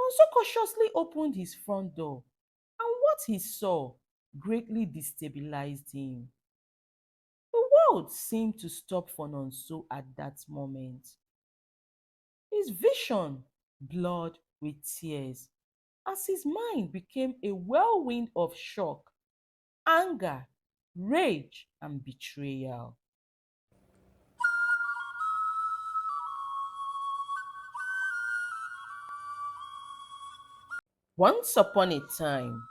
Nonso cautiously opened his front door, and what he saw greatly destabilized him. The world seemed to stop for Nonso at that moment. His vision blurred with tears as his mind became a whirlwind of shock, anger, rage, and betrayal. Once upon a time,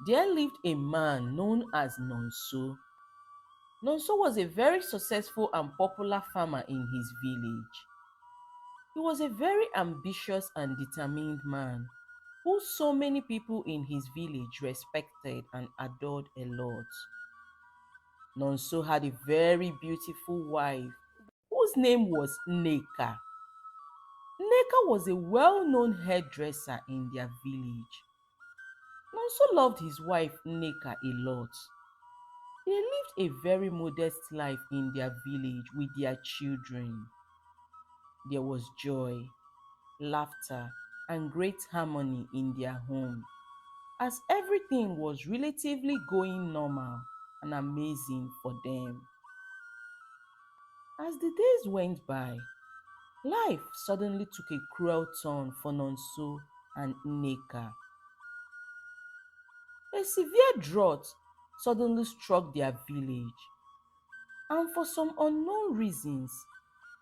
there lived a man known as Nonso. Nonso was a very successful and popular farmer in his village. He was a very ambitious and determined man who so many people in his village respected and adored a lot. Nonso had a very beautiful wife whose name was Nneka. Nneka was a well-known hairdresser in their village. Nonso loved his wife Nneka a lot. They lived a very modest life in their village with their children. There was joy, laughter, and great harmony in their home, as everything was relatively going normal and amazing for them. As the days went by, life suddenly took a cruel turn for Nonso and Nneka. A severe drought suddenly struck their village, and for some unknown reasons,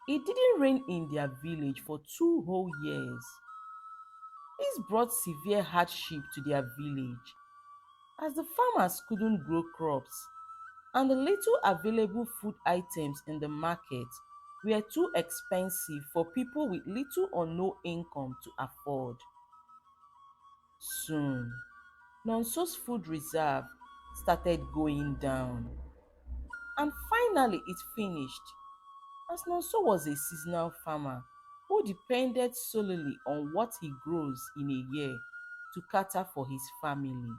it didn't rain in their village for 2 whole years. This brought severe hardship to their village as the farmers couldn't grow crops and the little available food items in the market were too expensive for people with little or no income to afford. Soon, Nonso's food reserve started going down, and finally it finished, as Nonso was a seasonal farmer who depended solely on what he grows in a year to cater for his family.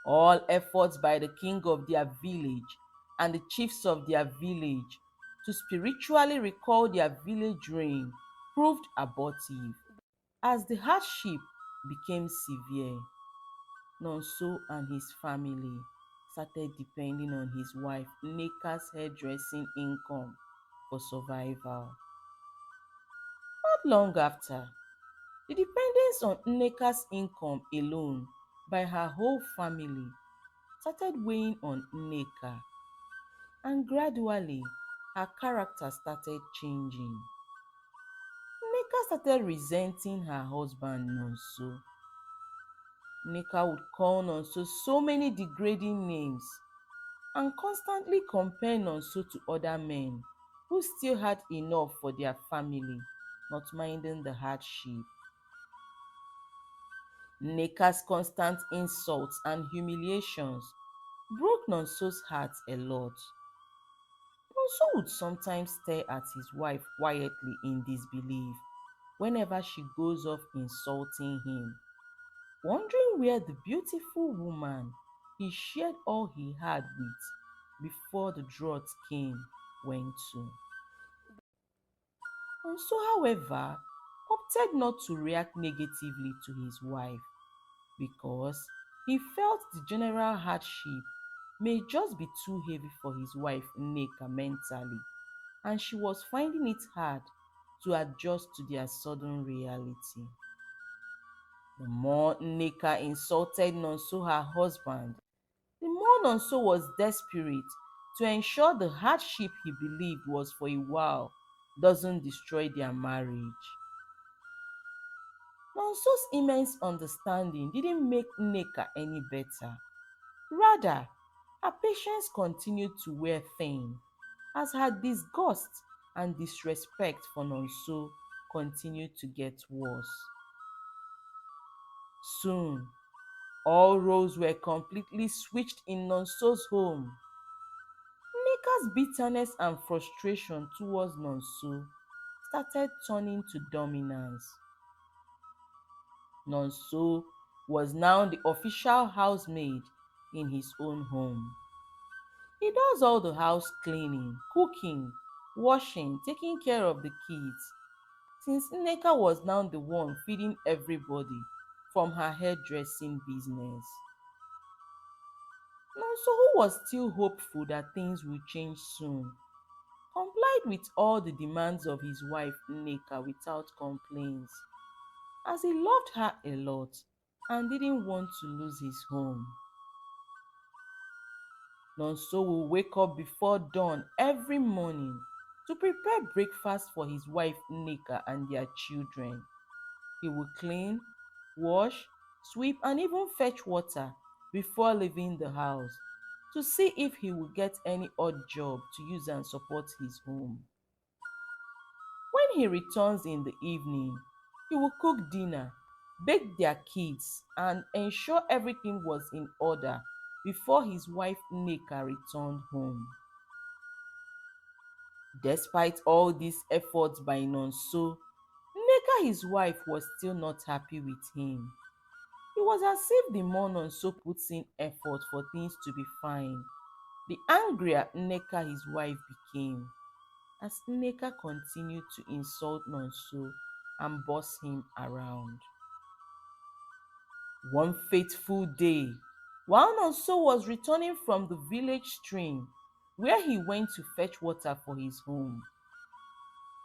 All efforts by the king of their village and the chiefs of their village to spiritually recall their village reign proved abortive. As the hardship became severe, Nonso and his family started depending on his wife Nneka's hairdressing income for survival. Not long after, the dependence on Nneka's income alone by her whole family started weighing on Nneka, and gradually her character started changing. Nneka started resenting her husband Nonso. Nneka would call Nonso so many degrading names and constantly compare Nonso to other men who still had enough for their family, not minding the hardship. Nneka's constant insults and humiliations broke Nonso's heart a lot. Nonso would sometimes stare at his wife quietly in disbelief whenever she goes off insulting him, wondering where the beautiful woman he shared all he had with before the drought came went to. Nonso, however, opted not to react negatively to his wife because he felt the general hardship may just be too heavy for his wife Nneka mentally, and she was finding it hard to adjust to their sudden reality. The more Nneka insulted Nonso, her husband, the more Nonso was desperate to ensure the hardship he believed was for a while doesn't destroy their marriage. Nonso's immense understanding didn't make Nneka any better. Rather, her patience continued to wear thin as her disgust and disrespect for Nonso continued to get worse. Soon, all roles were completely switched in Nonso's home. Nneka's bitterness and frustration towards Nonso started turning to dominance. Nonso was now the official housemaid in his own home. He does all the house cleaning, cooking, washing, taking care of the kids, since Nneka was now the one feeding everybody from her hairdressing business. Nonso, who was still hopeful that things would change soon, complied with all the demands of his wife Nneka without complaints, as he loved her a lot and didn't want to lose his home. Nonso will wake up before dawn every morning to prepare breakfast for his wife Nneka and their children. He will clean, wash, sweep, and even fetch water before leaving the house to see if he will get any odd job to use and support his home. When he returns in the evening, he will cook dinner, bake their kids, and ensure everything was in order before his wife Nneka returned home. Despite all these efforts by Nonso, Nneka, his wife, was still not happy with him. It was as if the more Nonso puts in effort for things to be fine, the angrier Nneka, his wife, became, as Nneka continued to insult Nonso and boss him around. One fateful day, while Nonso was returning from the village stream where he went to fetch water for his home,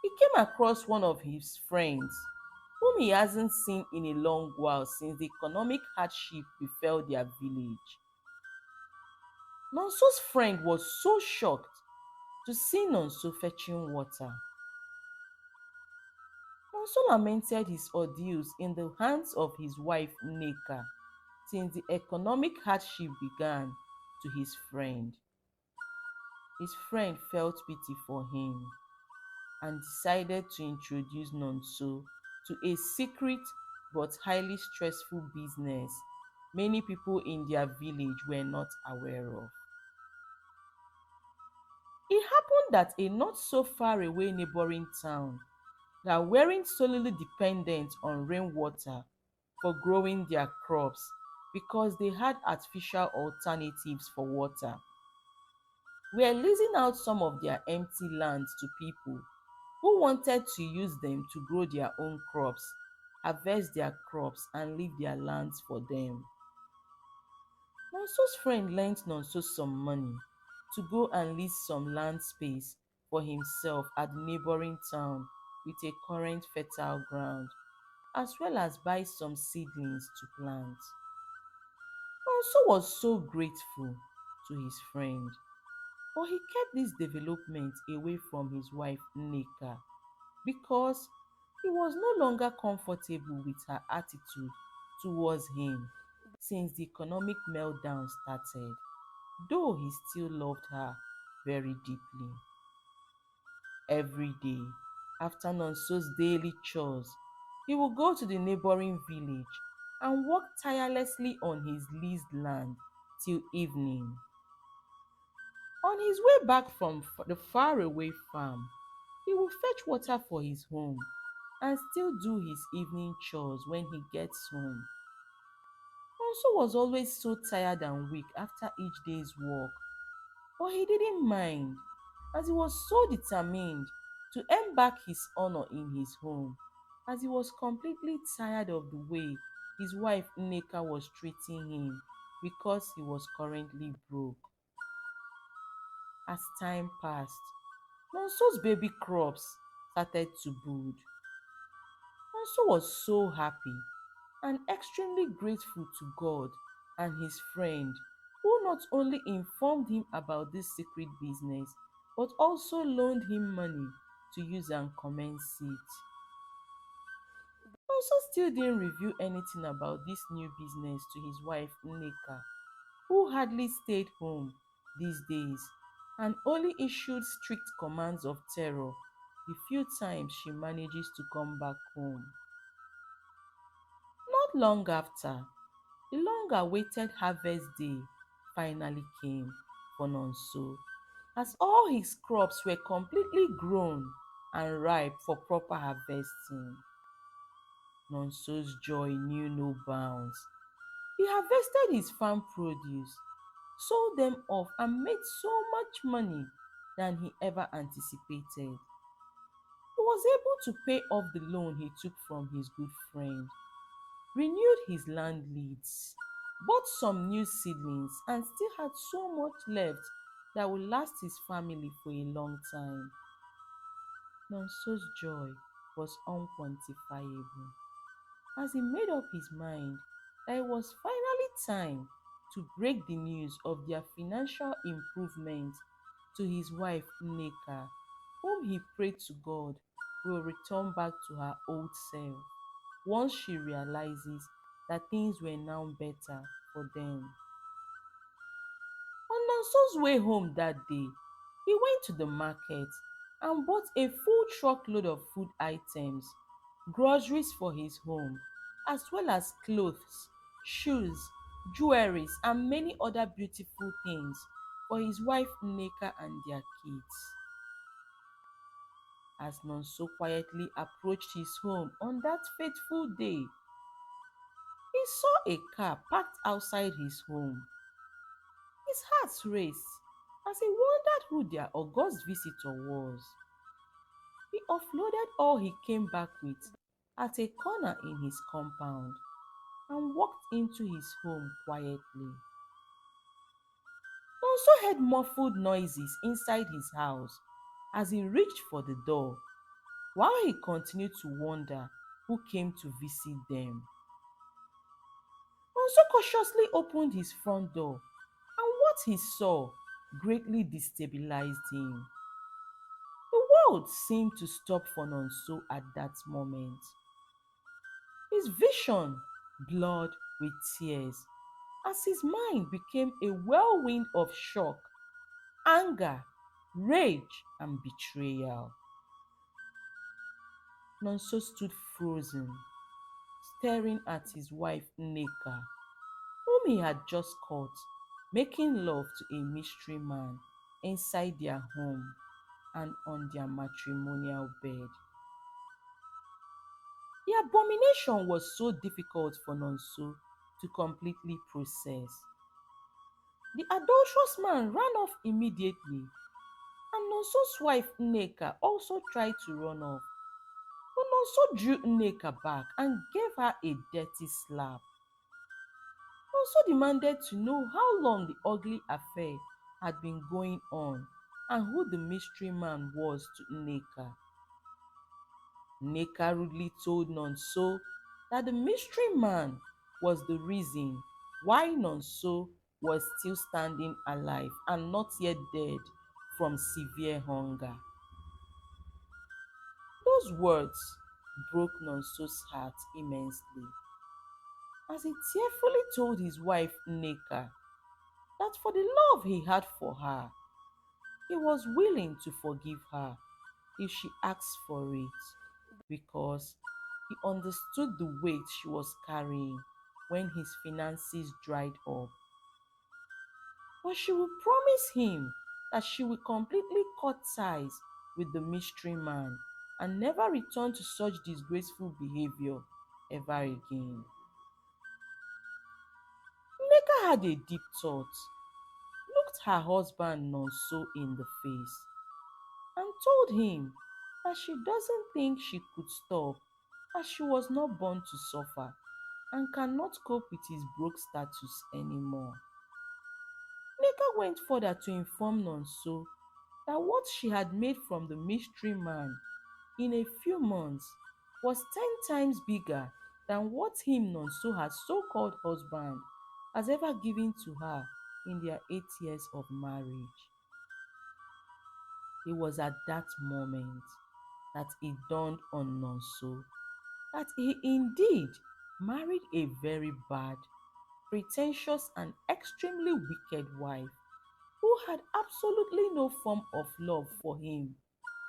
he came across one of his friends whom he hasn't seen in a long while since the economic hardship befell their village. Nonso's friend was so shocked to see Nonso fetching water. Nonso lamented his ordeals in the hands of his wife Nneka since the economic hardship began to his friend. His friend felt pity for him and decided to introduce Nonso to a secret but highly stressful business many people in their village were not aware of. It happened that a not so far away neighboring town that weren't solely dependent on rainwater for growing their crops because they had artificial alternatives for water, were leasing out some of their empty lands to people who wanted to use them to grow their own crops, harvest their crops, and leave their lands for them. Nonso's friend lent Nonso some money to go and lease some land space for himself at the neighboring town with a current fertile ground, as well as buy some seedlings to plant. Nonso was so grateful to his friend, but he kept this development away from his wife Nneka because he was no longer comfortable with her attitude towards him since the economic meltdown started, though he still loved her very deeply. Every day, after Nonso's daily chores, he would go to the neighboring village and work tirelessly on his leased land till evening. On his way back from the faraway farm, he will fetch water for his home and still do his evening chores when he gets home. Nonso was always so tired and weak after each day's work, but he didn't mind as he was so determined to earn back his honor in his home, as he was completely tired of the way his wife Nneka was treating him because he was currently broke. As time passed, Nonso's baby crops started to bud. Nonso was so happy and extremely grateful to God and his friend, who not only informed him about this secret business but also loaned him money to use and commence it. Also, still didn't reveal anything about this new business to his wife Nneka, who hardly stayed home these days and only issued strict commands of terror the few times she manages to come back home. Not long after, the long awaited harvest day finally came for Nonso, as all his crops were completely grown and ripe for proper harvesting. Nonso's joy knew no bounds. He harvested his farm produce, sold them off, and made so much money than he ever anticipated. He was able to pay off the loan he took from his good friend, renewed his land leads, bought some new seedlings, and still had so much left that would last his family for a long time. Nonso's joy was unquantifiable as he made up his mind that it was finally time to break the news of their financial improvement to his wife Nneka, whom he prayed to God will return back to her old self once she realizes that things were now better for them. On Nonso's way home that day, he went to the market and bought a full truckload of food items, groceries for his home, as well as clothes, shoes, jewelries, and many other beautiful things for his wife Nneka and their kids. As Nonso quietly approached his home on that fateful day, he saw a car parked outside his home. His heart raced as he wondered who their august visitor was. He offloaded all he came back with at a corner in his compound and walked into his home quietly. He also heard muffled noises inside his house as he reached for the door, while he continued to wonder who came to visit them. He also cautiously opened his front door, and what he saw greatly destabilized him. The world seemed to stop for Nonso at that moment. His vision blurred with tears as his mind became a whirlwind of shock, anger, rage, and betrayal. Nonso stood frozen, staring at his wife Nneka, whom he had just caught making love to a mystery man inside their home and on their matrimonial bed. The abomination was so difficult for Nonso to completely process. The adulterous man ran off immediately, and Nonso's wife Nneka also tried to run off. But Nonso drew Nneka back and gave her a dirty slap. Nonso demanded to know how long the ugly affair had been going on and who the mystery man was to Nneka. Nneka rudely told Nonso that the mystery man was the reason why Nonso was still standing alive and not yet dead from severe hunger. Those words broke Nonso's heart immensely as he tearfully told his wife Nneka that for the love he had for her, he was willing to forgive her if she asked for it, because he understood the weight she was carrying when his finances dried up. But she would promise him that she would completely cut ties with the mystery man and never return to such disgraceful behavior ever again. Nneka had a deep thought, looked her husband Nonso in the face, and told him that she doesn't think she could stop as she was not born to suffer and cannot cope with his broke status anymore. Nneka went further to inform Nonso that what she had made from the mystery man in a few months was 10 times bigger than what him Nonso, her so-called husband, has ever given to her in their 8 years of marriage. It was at that moment that it dawned on Nonso that he indeed married a very bad, pretentious, and extremely wicked wife who had absolutely no form of love for him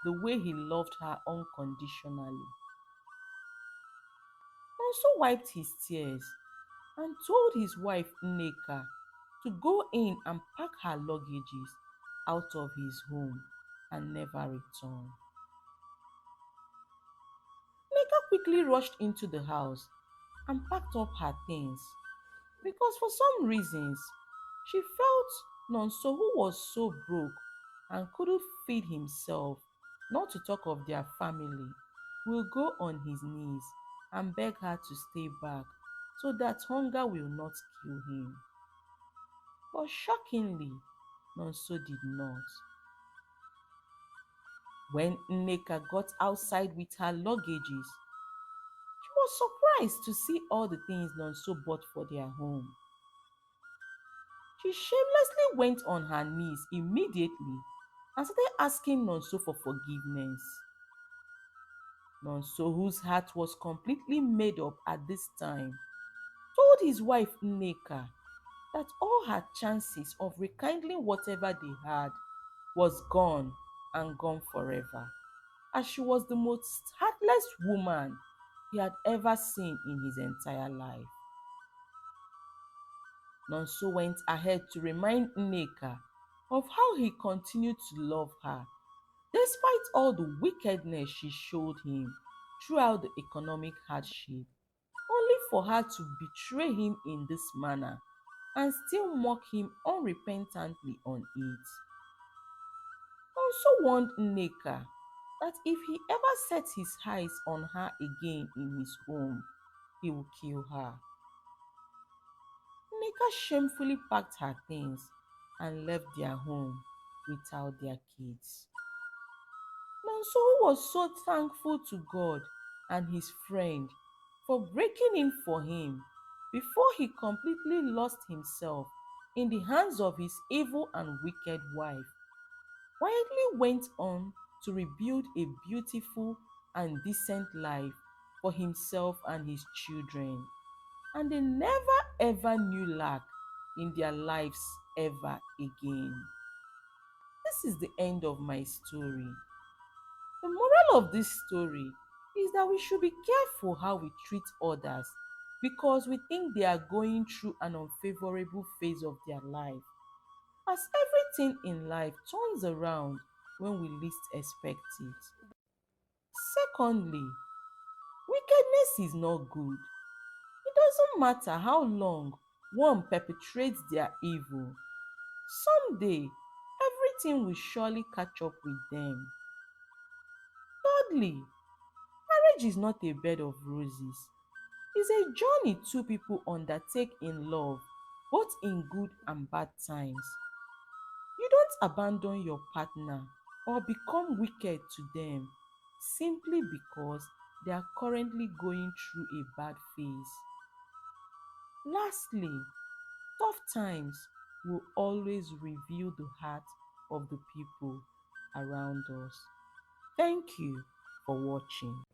the way he loved her unconditionally. Nonso wiped his tears and told his wife Nneka to go in and pack her luggages out of his home and never return. Nneka quickly rushed into the house and packed up her things because for some reasons she felt Nonso, who was so broke and couldn't feed himself, not to talk of their family, will go on his knees and beg her to stay back so that hunger will not kill him. But shockingly, Nonso did not. When Nneka got outside with her luggages, she was surprised to see all the things Nonso bought for their home. She shamelessly went on her knees immediately and started asking Nonso for forgiveness. Nonso, whose heart was completely made up at this time, told his wife Nneka that all her chances of rekindling whatever they had was gone and gone forever, as she was the most heartless woman he had ever seen in his entire life. Nonso went ahead to remind Nneka of how he continued to love her, despite all the wickedness she showed him throughout the economic hardship, only for her to betray him in this manner and still mock him unrepentantly on it. Also warned Nneka that if he ever sets his eyes on her again in his home, he will kill her. Nneka shamefully packed her things and left their home without their kids. Nonso, who was so thankful to God and his friend for breaking in for him before he completely lost himself in the hands of his evil and wicked wife, quietly went on to rebuild a beautiful and decent life for himself and his children. And they never ever knew lack in their lives ever again. This is the end of my story. The moral of this story is that we should be careful how we treat others because we think they are going through an unfavorable phase of their life, as everything in life turns around when we least expect it. Secondly, wickedness is not good. It doesn't matter how long one perpetrates their evil. Someday, everything will surely catch up with them. Thirdly, marriage is not a bed of roses. It's a journey two people undertake in love, both in good and bad times. You don't abandon your partner or become wicked to them simply because they are currently going through a bad phase. Lastly, tough times will always reveal the heart of the people around us. Thank you for watching.